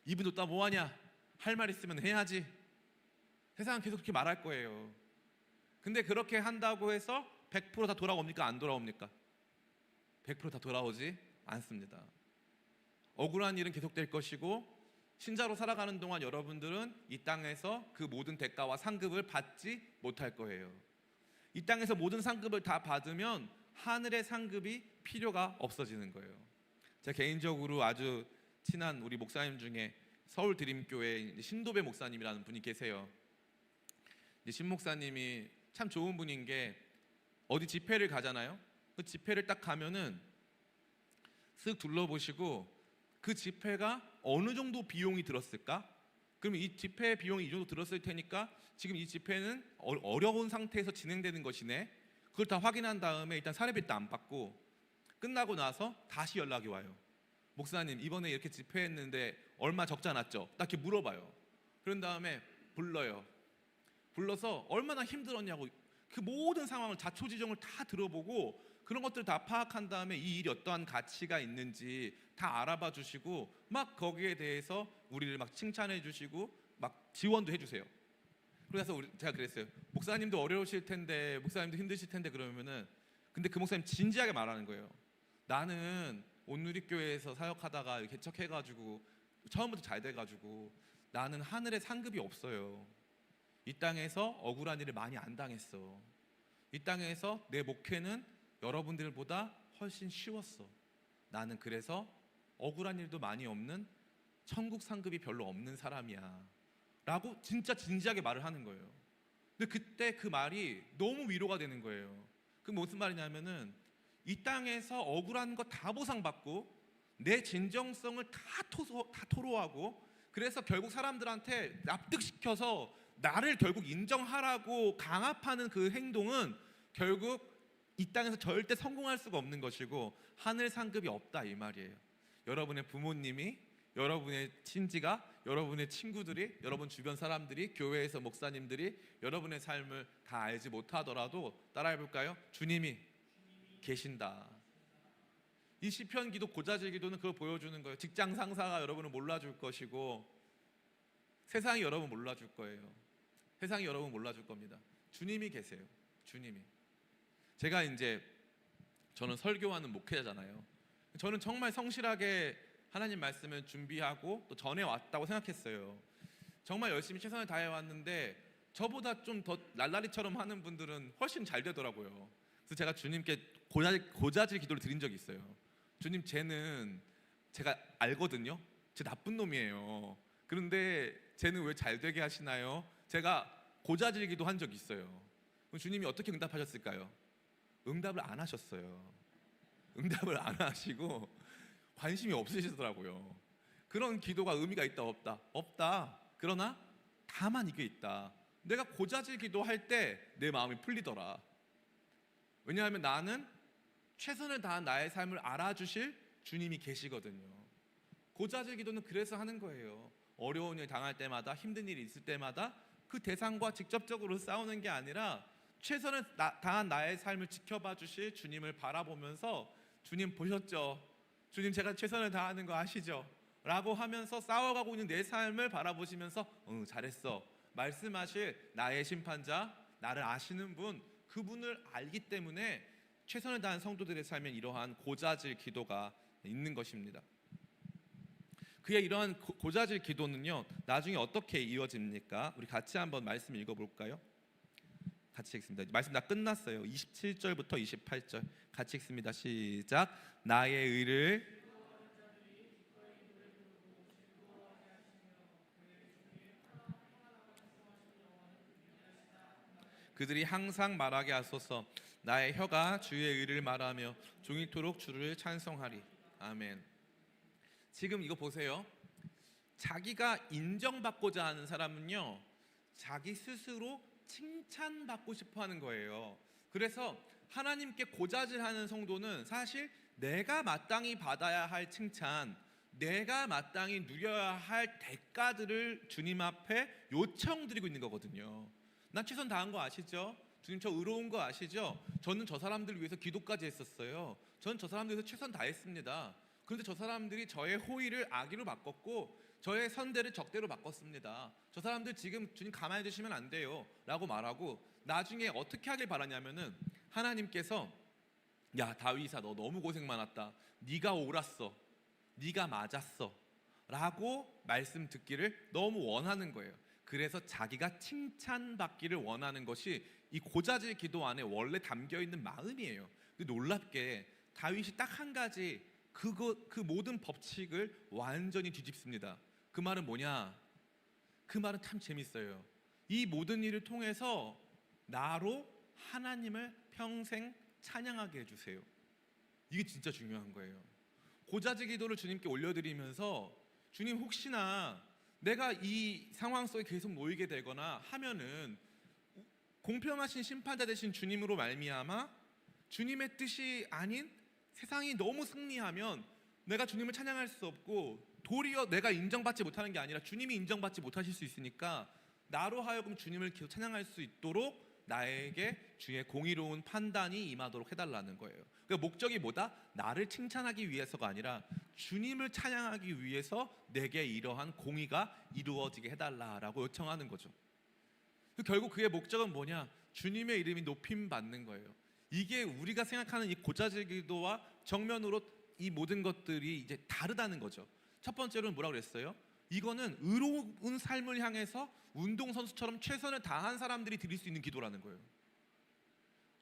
A: 이분 줬다 뭐하냐? 할 말 있으면 해야지. 세상은 계속 그렇게 말할 거예요. 근데 그렇게 한다고 해서 100% 다 돌아옵니까? 안 돌아옵니까? 100%다 돌아오지 않습니다. 억울한 일은 계속될 것이고, 신자로 살아가는 동안 여러분들은 이 땅에서 그 모든 대가와 상급을 받지 못할 거예요. 이 땅에서 모든 상급을 다 받으면 하늘의 상급이 필요가 없어지는 거예요. 제가 개인적으로 아주 친한 우리 목사님 중에 서울 드림교회 신도배 목사님이라는 분이 계세요. 신 목사님이 참 좋은 분인 게, 어디 집회를 가잖아요. 그 집회를 딱 가면은 쓱 둘러보시고 그 집회가 어느 정도 비용이 들었을까? 그러면 이 집회 비용이 이 정도 들었을 테니까 지금 이 집회는 어려운 상태에서 진행되는 것이네. 그걸 다 확인한 다음에 일단 사례비도 안 받고 끝나고 나서 다시 연락이 와요. 목사님, 이번에 이렇게 집회했는데 얼마 적자 났죠? 딱 이렇게 물어봐요. 그런 다음에 불러서 얼마나 힘들었냐고 그 모든 상황을, 자초지종을 다 들어보고 그런 것들을 다 파악한 다음에 이 일이 어떠한 가치가 있는지 다 알아봐 주시고 막 거기에 대해서 우리를 막 칭찬해 주시고 막 지원도 해주세요. 그래서 제가 그랬어요. 목사님도 어려우실 텐데, 목사님도 힘드실 텐데, 그러면은 근데 그 목사님 진지하게 말하는 거예요. 나는 온누리교회에서 사역하다가 개척해가지고 처음부터 잘 돼가지고 나는 하늘에 상급이 없어요. 이 땅에서 억울한 일을 많이 안 당했어. 이 땅에서 내 목회는 여러분들보다 훨씬 쉬웠어. 나는 그래서 억울한 일도 많이 없는 천국 상급이 별로 없는 사람이야 라고 진짜 진지하게 말을 하는 거예요. 근데 그때 그 말이 너무 위로가 되는 거예요. 그 무슨 말이냐면은 이 땅에서 억울한 거 다 보상받고 내 진정성을 다 토로하고, 그래서 결국 사람들한테 납득시켜서 나를 결국 인정하라고 강압하는 그 행동은 결국 이 땅에서 절대 성공할 수가 없는 것이고 하늘 상급이 없다, 이 말이에요. 여러분의 부모님이, 여러분의 친지가, 여러분의 친구들이, 여러분 주변 사람들이, 교회에서 목사님들이 여러분의 삶을 다 알지 못하더라도 따라해볼까요? 주님이 계신다. 이 시편 기도, 고자질 기도는 그걸 보여주는 거예요. 직장 상사가 여러분을 몰라줄 것이고 세상이 여러분 몰라줄 거예요. 세상이 여러분 몰라줄 겁니다. 주님이 계세요. 주님이. 제가 이제 저는 설교하는 목회자잖아요. 저는 정말 성실하게 하나님 말씀을 준비하고 또 전해왔다고 생각했어요. 정말 열심히 최선을 다해왔는데 저보다 좀 더 날라리처럼 하는 분들은 훨씬 잘 되더라고요. 그래서 제가 주님께 고자질 기도를 드린 적이 있어요. 주님, 쟤는 제가 알거든요. 쟤 나쁜 놈이에요. 그런데 쟤는 왜 잘 되게 하시나요? 제가 고자질 기도한 적이 있어요. 그럼 주님이 어떻게 응답하셨을까요? 응답을 안 하셨어요. 응답을 안 하시고 관심이 없으시더라고요. 그런 기도가 의미가 있다 없다? 없다. 그러나 다만 이게 있다. 내가 고자질 기도할 때 내 마음이 풀리더라. 왜냐하면 나는 최선을 다한 나의 삶을 알아주실 주님이 계시거든요. 고자질 기도는 그래서 하는 거예요. 어려운 일 당할 때마다, 힘든 일이 있을 때마다 그 대상과 직접적으로 싸우는 게 아니라 최선을 다한 나의 삶을 지켜봐 주실 주님을 바라보면서, 주님 보셨죠? 주님 제가 최선을 다하는 거 아시죠? 라고 하면서 싸워가고 있는 내 삶을 바라보시면서 잘했어 말씀하실 나의 심판자, 나를 아시는 분, 그분을 알기 때문에 최선을 다한 성도들의 삶엔 이러한 고자질 기도가 있는 것입니다. 그의 이러한 고자질 기도는요, 나중에 어떻게 이어집니까? 우리 같이 한번 말씀 읽어볼까요? 같이 읽습니다. 말씀 다 끝났어요. 27절부터 28절 같이 읽습니다. 시작. 나의 의를 그들이 항상 말하게 하소서. 나의 혀가 주의 의를 말하며 종일토록 주를 찬송하리. 아멘. 지금 이거 보세요. 자기가 인정받고자 하는 사람은요, 자기 스스로 칭찬받고 싶어 하는 거예요. 그래서 하나님께 고자질하는 성도는 사실 내가 마땅히 받아야 할 칭찬, 내가 마땅히 누려야 할 대가들을 주님 앞에 요청드리고 있는 거거든요. 난 최선 다한 거 아시죠? 주님, 저 의로운 거 아시죠? 저는 저 사람들을 위해서 기도까지 했었어요. 저는 저 사람들 위해서 최선 다했습니다. 그런데 저 사람들이 저의 호의를 악의로 바꿨고 저의 선대를 적대로 바꿨습니다. 저 사람들 지금 주님 가만히 두시면 안 돼요 라고 말하고, 나중에 어떻게 하길 바라냐면은 하나님께서 야 다윗아, 너 너무 고생 많았다, 네가 옳았어, 네가 맞았어 라고 말씀 듣기를 너무 원하는 거예요. 그래서 자기가 칭찬받기를 원하는 것이 이 고자질 기도 안에 원래 담겨있는 마음이에요. 근데 놀랍게 다윗이 딱 한 가지 그 모든 법칙을 완전히 뒤집습니다. 그 말은 뭐냐? 그 말은 참 재밌어요. 이 모든 일을 통해서 나로 하나님을 평생 찬양하게 해주세요. 이게 진짜 중요한 거예요. 고자질 기도를 주님께 올려드리면서, 주님, 혹시나 내가 이 상황 속에 계속 놓이게 되거나 하면은 공평하신 심판자 되신 주님으로 말미암아 주님의 뜻이 아닌 세상이 너무 승리하면 내가 주님을 찬양할 수 없고, 도리어 내가 인정받지 못하는 게 아니라 주님이 인정받지 못하실 수 있으니까 나로 하여금 주님을 계속 찬양할 수 있도록 나에게 주의 공의로운 판단이 임하도록 해달라는 거예요. 그러니까 목적이 뭐다? 나를 칭찬하기 위해서가 아니라 주님을 찬양하기 위해서 내게 이러한 공의가 이루어지게 해달라라고 요청하는 거죠. 결국 그의 목적은 뭐냐? 주님의 이름이 높임 받는 거예요. 이게 우리가 생각하는 이 고자질 기도와 정면으로 이 모든 것들이 이제 다르다는 거죠. 첫 번째로는 뭐라고 그랬어요? 이거는 의로운 삶을 향해서 운동선수처럼 최선을 다한 사람들이 드릴 수 있는 기도라는 거예요.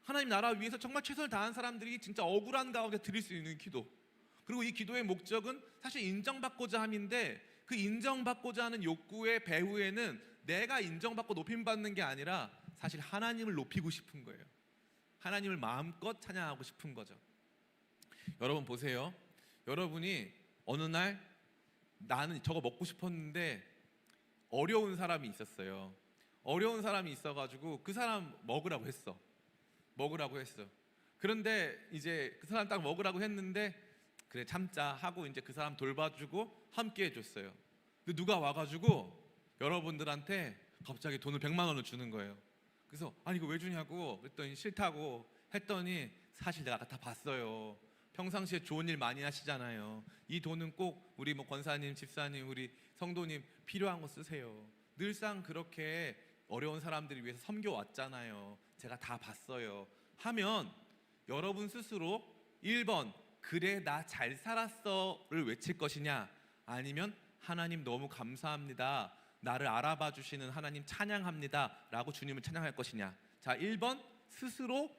A: 하나님 나라 위해서 정말 최선을 다한 사람들이 진짜 억울한 가운데 드릴 수 있는 기도. 그리고 이 기도의 목적은 사실 인정받고자 함인데, 그 인정받고자 하는 욕구의 배후에는 내가 인정받고 높임받는 게 아니라 사실 하나님을 높이고 싶은 거예요. 하나님을 마음껏 찬양하고 싶은 거죠. 여러분 보세요. 여러분이 어느 날 나는 저거 먹고 싶었는데 어려운 사람이 있었어요. 어려운 사람이 있어가지고 그 사람 먹으라고 했어. 그런데 이제 그 사람 딱 먹으라고 했는데 그래 참자 하고 이제 그 사람 돌봐주고 함께 해줬어요. 근데 누가 와가지고 여러분들한테 갑자기 돈을 100만 원을 주는 거예요. 그래서 아니 이거 왜 주냐고 그랬더니 싫다고 했더니, 사실 내가 아까 다 봤어요. 평상시에 좋은 일 많이 하시잖아요. 이 돈은 꼭 우리 뭐 권사님, 집사님, 우리 성도님 필요한 거 쓰세요. 늘상 그렇게 어려운 사람들을 위해서 섬겨왔잖아요. 제가 다 봤어요. 하면 여러분 스스로 1번 그래 나 잘 살았어를 외칠 것이냐, 아니면 하나님 너무 감사합니다, 나를 알아봐 주시는 하나님 찬양합니다 라고 주님을 찬양할 것이냐. 자, 1번 스스로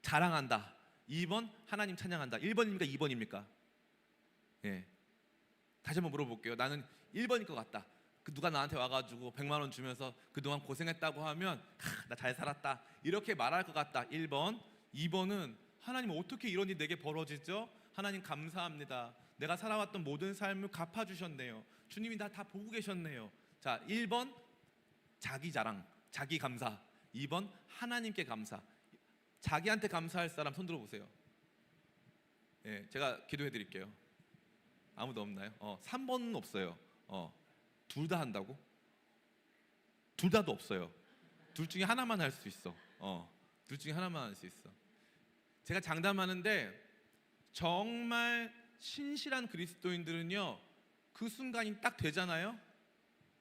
A: 자랑한다, 2번 하나님 찬양한다. 1번입니까 2번입니까? 예. 다시 한번 물어볼게요. 나는 1번일 것 같다. 누가 나한테 와가지고 100만 원 주면서 그동안 고생했다고 하면 나 잘 살았다 이렇게 말할 것 같다. 1번. 2번은 하나님 어떻게 이런 일이 내게 벌어지죠? 하나님 감사합니다. 내가 살아왔던 모든 삶을 갚아주셨네요. 주님이 나 다 보고 계셨네요. 자, 1번 자기 자랑, 자기 감사. 2번 하나님께 감사. 자기한테 감사할 사람 손 들어보세요. 예, 제가 기도해 드릴게요. 아무도 없나요? 3번은 없어요. 둘 다 한다고? 둘 다도 없어요. 둘 중에 하나만 할 수 있어. 둘 중에 하나만 할 수 있어. 제가 장담하는데 정말 신실한 그리스도인들은요, 그 순간이 딱 되잖아요.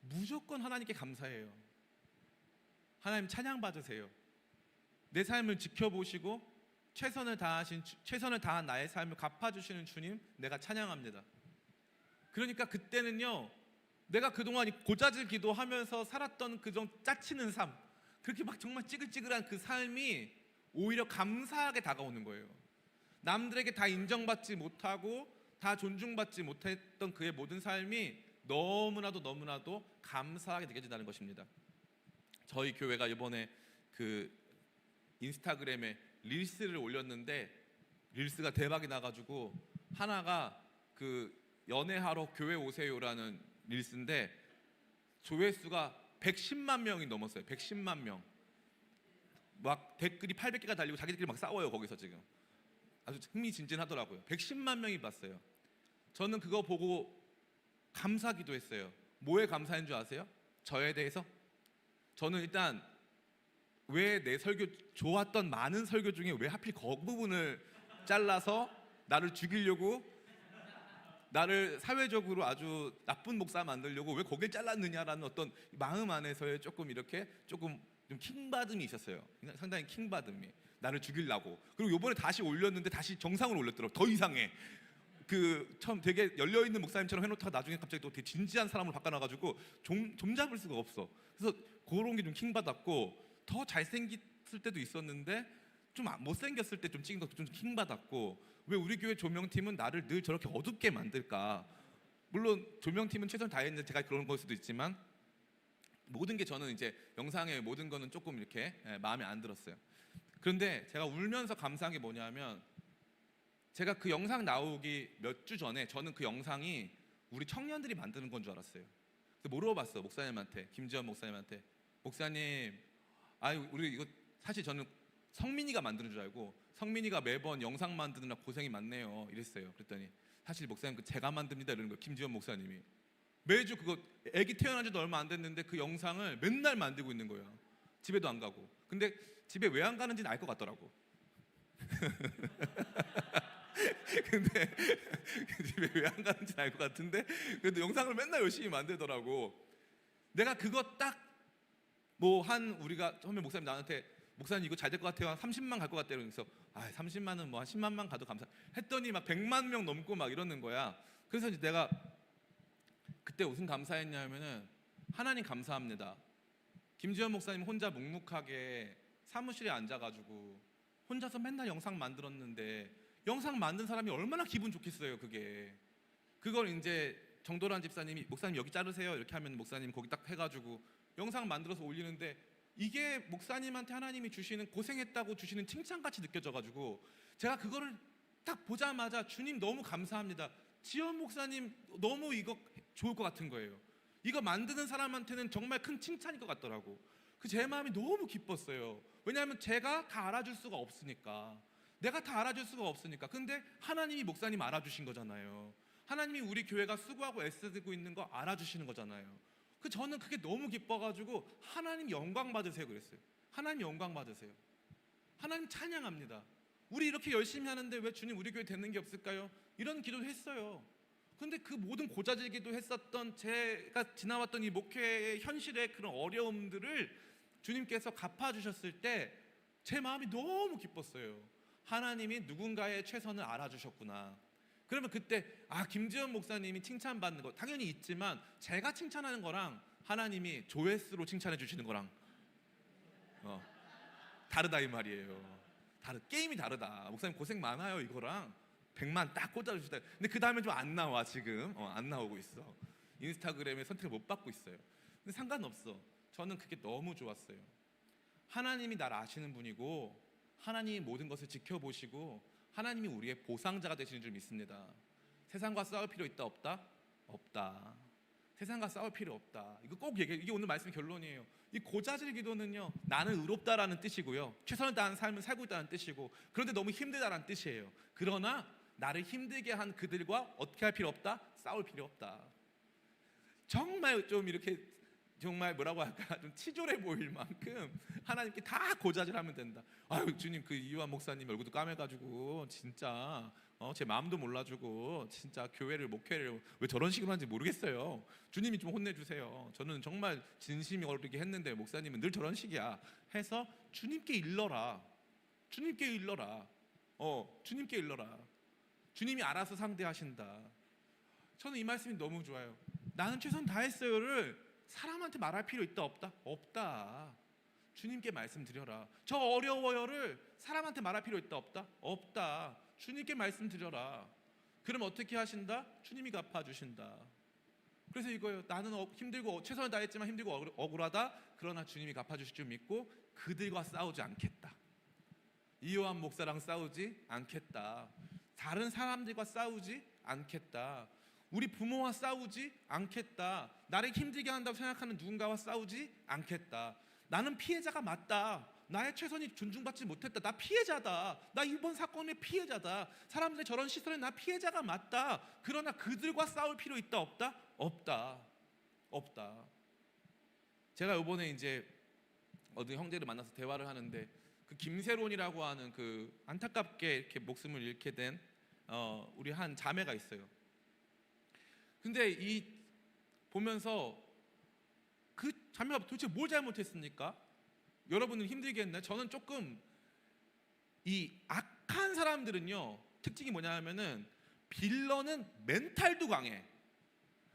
A: 무조건 하나님께 감사해요. 하나님 찬양 받으세요. 내 삶을 지켜보시고 최선을 다한 나의 삶을 갚아주시는 주님, 내가 찬양합니다. 그러니까 그때는요, 내가 그동안 고자질 기도하면서 살았던 그種짜치는 삶, 그렇게 막 정말 찌글찌글한 그 삶이 오히려 감사하게 다가오는 거예요. 남들에게 다 인정받지 못하고 다 존중받지 못했던 그의 모든 삶이 너무나도 감사하게 느껴진다는 것입니다. 저희 교회가 이번에 그 인스타그램에 릴스를 올렸는데, 릴스가 대박이 나가지고 하나가 그 연애하러 교회 오세요라는 릴스인데 조회수가 110만 명이 넘었어요. 110만 명. 막 댓글이 800개가 달리고 자기들끼리 막 싸워요. 거기서 지금 아주 흥미진진하더라고요. 110만 명이 봤어요. 저는 그거 보고 감사기도 했어요. 뭐에 감사한 줄 아세요? 저에 대해서? 저는 일단 왜 내 설교 좋았던 많은 설교 중에 왜 하필 그 부분을 잘라서 나를 죽이려고, 나를 사회적으로 아주 나쁜 목사 만들려고 왜 거길 잘랐느냐라는 어떤 마음 안에서의 조금 이렇게 조금 좀 킹받음이 있었어요. 상당히 킹받음이, 나를 죽이려고. 그리고 요번에 다시 올렸는데 다시 정상으로 올렸더라고. 더 이상해. 그 처음 되게 열려있는 목사님처럼 해놓다가 나중에 갑자기 또 되게 진지한 사람으로 바꿔놔가지고 좀 잡을 수가 없어. 그래서 그런 게 좀 킹받았고, 더 잘생겼을 때도 있었는데 좀 못생겼을 때 좀 찍은 것도 좀 킹받았고, 왜 우리 교회 조명팀은 나를 늘 저렇게 어둡게 만들까. 물론 조명팀은 최선을 다했는데 제가 그런 걸 수도 있지만, 모든 게 저는 이제 영상의 모든 거는 조금 이렇게 마음에 안 들었어요. 그런데 제가 울면서 감사한 게 뭐냐면, 제가 그 영상 나오기 몇 주 전에 저는 그 영상이 우리 청년들이 만드는 건 줄 알았어요. 그래서 물어봤어, 목사님한테, 김지현 목사님한테. 목사님, 아유 우리 이거 사실 저는 성민이가 만드는 줄 알고, 성민이가 매번 영상 만드느라 고생이 많네요 이랬어요. 그랬더니 사실 목사님 그 제가 만듭니다 이러는 거예요. 김지현 목사님이 매주 그거 애기 태어난 지도 얼마 안 됐는데 그 영상을 맨날 만들고 있는 거예요. 집에도 안 가고. 근데 집에 왜 안 가는지는 알 것 같더라고. 근데 집에 왜 안 가는지는 알 것 같은데 그래도 영상을 맨날 열심히 만들더라고. 내가 그거 딱 뭐 한 우리가 처음에 목사님 나한테 목사님 이거 잘 될 것 같아요. 30만 갈 것 같대요. 그래서 30만은 뭐 한 10만만 가도 감사. 했더니 막 100만 명 넘고 막 이러는 거야. 그래서 이제 내가 그때 무슨 감사했냐면은, 하나님 감사합니다. 김지현 목사님 혼자 묵묵하게 사무실에 앉아가지고 혼자서 맨날 영상 만들었는데, 영상 만든 사람이 얼마나 기분 좋겠어요. 그걸 이제 정도란 집사님이 목사님 여기 자르세요 이렇게 하면 목사님 거기 딱 해가지고 영상 만들어서 올리는데, 이게 목사님한테 하나님이 주시는, 고생했다고 주시는 칭찬같이 느껴져가지고 제가 그거를 딱 보자마자 주님 너무 감사합니다. 지현 목사님 너무 이거 좋을 것 같은 거예요. 이거 만드는 사람한테는 정말 큰 칭찬일 것 같더라고. 그 제 마음이 너무 기뻤어요. 왜냐하면 제가 다 알아줄 수가 없으니까, 내가 다 알아줄 수가 없으니까. 근데 하나님이 목사님 알아주신 거잖아요. 하나님이 우리 교회가 수고하고 애쓰고 있는 거 알아주시는 거잖아요. 저는 그게 너무 기뻐가지고 하나님 영광 받으세요 그랬어요. 하나님 영광 받으세요. 하나님 찬양합니다. 우리 이렇게 열심히 하는데 왜 주님 우리 교회 되는 게 없을까요? 이런 기도도 했어요. 근데 그 모든 고자질기도 했었던 제가 지나왔던 이 목회의 현실의 그런 어려움들을 주님께서 갚아주셨을 때 제 마음이 너무 기뻤어요. 하나님이 누군가의 최선을 알아주셨구나. 그러면 그때 김지현 목사님이 칭찬받는 거 당연히 있지만, 제가 칭찬하는 거랑 하나님이 조회수로 칭찬해 주시는 거랑 다르다 이 말이에요. 게임이 다르다. 목사님 고생 많아요 이거랑 100만 딱 꽂아주시다. 근데 그 다음에 좀 안 나와. 지금 안 나오고 있어. 인스타그램에 선택을 못 받고 있어요. 근데 상관없어. 저는 그게 너무 좋았어요. 하나님이 나를 아시는 분이고, 하나님이 모든 것을 지켜보시고, 하나님이 우리의 보상자가 되시는 줄 믿습니다. 세상과 싸울 필요 있다 없다? 없다. 세상과 싸울 필요 없다. 이거 꼭 얘기해. 이게 오늘 말씀의 결론이에요. 이 고자질 기도는요, 나는 의롭다라는 뜻이고요, 최선을 다하는 삶을 살고 있다는 뜻이고, 그런데 너무 힘들다라는 뜻이에요. 그러나 나를 힘들게 한 그들과 어떻게 할 필요 없다? 싸울 필요 없다. 정말 좀 이렇게 정말 뭐라고 할까, 좀 치졸해 보일 만큼 하나님께 다 고자질하면 된다. 아유 주님, 그 이완 목사님 얼굴도 까매가지고 진짜 제 마음도 몰라주고 진짜 교회를, 목회를 왜 저런 식으로 하는지 모르겠어요. 주님이 좀 혼내주세요. 저는 정말 진심이 어리게 했는데 목사님은 늘 저런 식이야 해서 주님께 일러라. 주님께 일러라. 주님께 일러라. 주님이 알아서 상대하신다. 저는 이 말씀이 너무 좋아요. 나는 최선 다했어요를 사람한테 말할 필요 있다 없다? 없다. 주님께 말씀드려라. 저 어려워요를 사람한테 말할 필요 있다 없다? 없다. 주님께 말씀드려라. 그럼 어떻게 하신다? 주님이 갚아주신다. 그래서 이거예요. 나는 힘들고 최선을 다했지만 힘들고 억울하다. 그러나 주님이 갚아주실 줄 믿고 그들과 싸우지 않겠다. 이요한 목사랑 싸우지 않겠다. 다른 사람들과 싸우지 않겠다. 우리 부모와 싸우지 않겠다. 나를 힘들게 한다고 생각하는 누군가와 싸우지 않겠다. 나는 피해자가 맞다. 나의 최선이 존중받지 못했다. 나 피해자다. 나 이번 사건의 피해자다. 사람들의 저런 시선에 나 피해자가 맞다. 그러나 그들과 싸울 필요 있다 없다? 없다. 제가 이번에 이제 어떤 형제를 만나서 대화를 하는데 그 김세론이라고 하는 그 안타깝게 이렇게 목숨을 잃게 된 우리 한 자매가 있어요. 근데 이 보면서 그 자매가 도대체 뭘 잘못했습니까? 여러분은 힘들겠나요? 저는 조금 이 악한 사람들은요 특징이 뭐냐면은 빌런은 멘탈도 강해.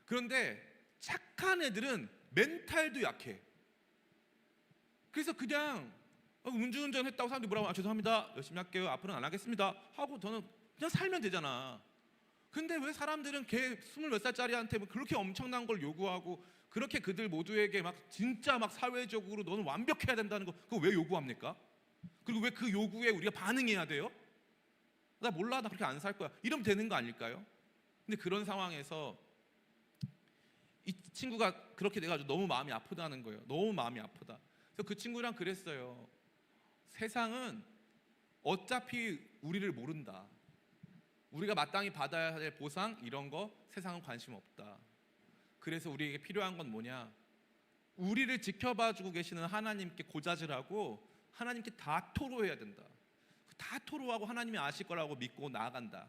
A: 그런데 착한 애들은 멘탈도 약해. 그래서 그냥 음주운전 했다고 사람들이 뭐라고 죄송합니다 열심히 할게요 앞으로는 안 하겠습니다 하고 저는 그냥 살면 되잖아. 근데 왜 사람들은 걔 20몇 살짜리한테 뭐 그렇게 엄청난 걸 요구하고 그렇게 그들 모두에게 막 진짜 막 사회적으로 너는 완벽해야 된다는 거 그거 왜 요구합니까? 그리고 왜 그 요구에 우리가 반응해야 돼요? 나 몰라 나 그렇게 안 살 거야 이러면 되는 거 아닐까요? 근데 그런 상황에서 이 친구가 그렇게 돼가지고 너무 마음이 아프다는 거예요. 너무 마음이 아프다. 그래서 그 친구랑 그랬어요. 세상은 어차피 우리를 모른다. 우리가 마땅히 받아야 할 보상 이런 거 세상은 관심 없다. 그래서 우리에게 필요한 건 뭐냐? 우리를 지켜봐주고 계시는 하나님께 고자질하고 하나님께 다 토로해야 된다. 다 토로하고 하나님이 아실 거라고 믿고 나아간다.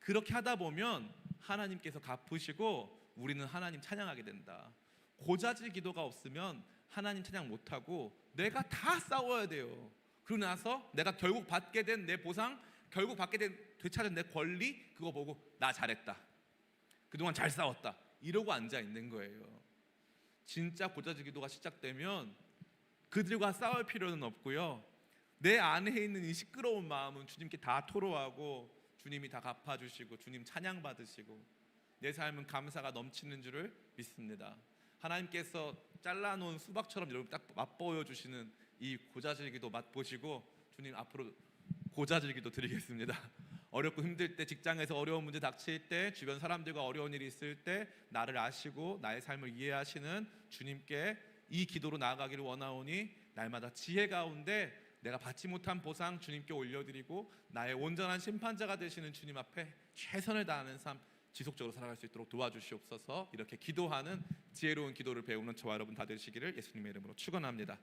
A: 그렇게 하다 보면 하나님께서 갚으시고 우리는 하나님 찬양하게 된다. 고자질 기도가 없으면 하나님 찬양 못하고 내가 다 싸워야 돼요. 그러고 나서 내가 결국 받게 된 내 보상, 결국 받게 된 되찾은 내 권리 그거 보고 나 잘했다. 그동안 잘 싸웠다. 이러고 앉아 있는 거예요. 진짜 고자질 기도가 시작되면 그들과 싸울 필요는 없고요. 내 안에 있는 이 시끄러운 마음은 주님께 다 토로하고 주님이 다 갚아주시고 주님 찬양 받으시고 내 삶은 감사가 넘치는 줄을 믿습니다. 하나님께서 잘라놓은 수박처럼 여러분 딱 맛보여 주시는 이 고자질기도 맛보시고 주님 앞으로 고자질기도 드리겠습니다. 어렵고 힘들 때 직장에서 어려운 문제 닥칠 때 주변 사람들과 어려운 일이 있을 때 나를 아시고 나의 삶을 이해하시는 주님께 이 기도로 나아가기를 원하오니 날마다 지혜 가운데 내가 받지 못한 보상 주님께 올려드리고 나의 온전한 심판자가 되시는 주님 앞에 최선을 다하는 삶 지속적으로 살아갈 수 있도록 도와주시옵소서. 이렇게 기도하는 지혜로운 기도를 배우는 저와 여러분 다 되시기를 예수님의 이름으로 축원합니다.